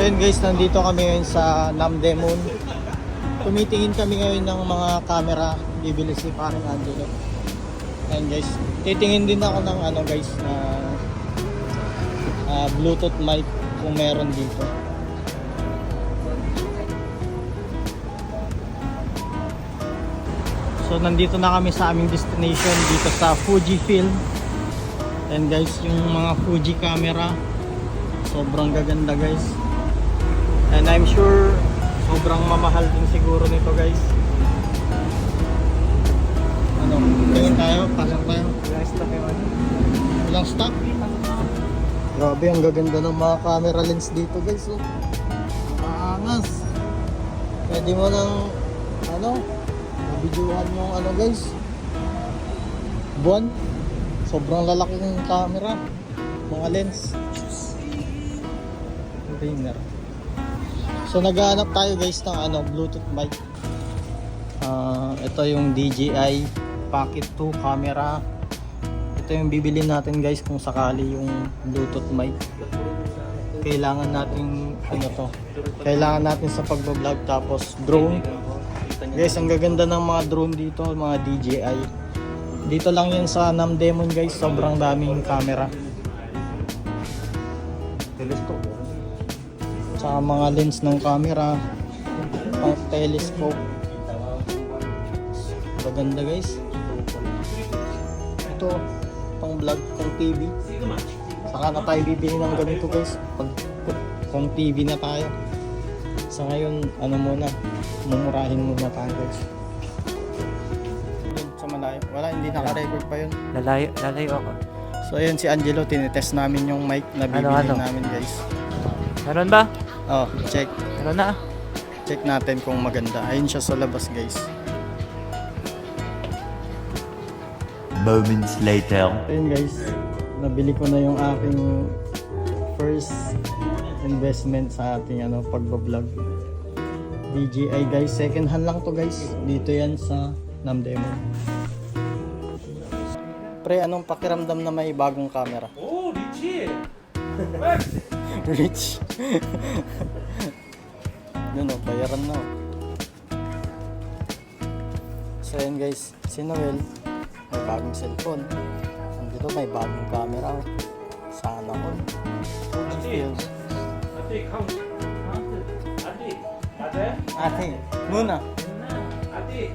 yun guys, nandito kami ngayon sa Namdemon. Tumitingin kami ngayon ng mga camera. Bibili si parang Angelo. Ayan guys, titingin din ako ng ano guys na Bluetooth mic kung meron dito. So nandito na kami sa aming destination dito sa Fujifilm. And guys, yung mga Fuji camera sobrang gaganda guys. And I'm sure sobrang mamahal din siguro nito guys. Ano, tingin tayo, pasok tayo. Walang stock yung ano. Walang stock? Grabe, ang gaganda ng mga camera lens dito guys. Oh. Maangas. Pwede mo ng ano, videohan mo ano guys. Buwan. Sobrang lalaki ng camera. Mga lens. Ringer. So naghahanap tayo guys ng ano, Bluetooth mic. Ito yung DJI Pocket 2 camera. Ito yung bibili natin guys kung sakali yung Bluetooth mic. Kailangan natin ano to. Kailangan natin sa pagbablog, tapos drone. Guys, ang gaganda ng mga drone dito, mga DJI. Dito lang yan sa Namdemon guys, sobrang daming camera. Telescope. Sa mga lens ng camera, pang telescope. Maganda guys. Ito, pang vlog, pang TV. Saka na tayo bibili ng ganito guys. Pang TV na tayo. Sa ngayon, ano muna, mumurahin muna tayo guys. Sa malayo. Wala, hindi naka-record pa yun. Lalayo ako. So ayun si Angelo, tinitest namin yung mic na bibili namin guys. Meron ba? Oh, check. Meron na. Check natin kung maganda. Ayun siya sa labas guys. Moments later. Ayun guys, nabili ko na yung aking first investment sa ating ano, pagbablog. DJI guys, second hand lang to guys. Dito yan sa Namdemon. Pre, anong pakiramdam na may bagong camera? Oh, Richie! Rich. Yun o, bayaran na o. So yun guys, si Noel may bagong cellphone. Dito may bagong camera o. Sana all. Ate, come. Ate, ate, Ate, muna. ate.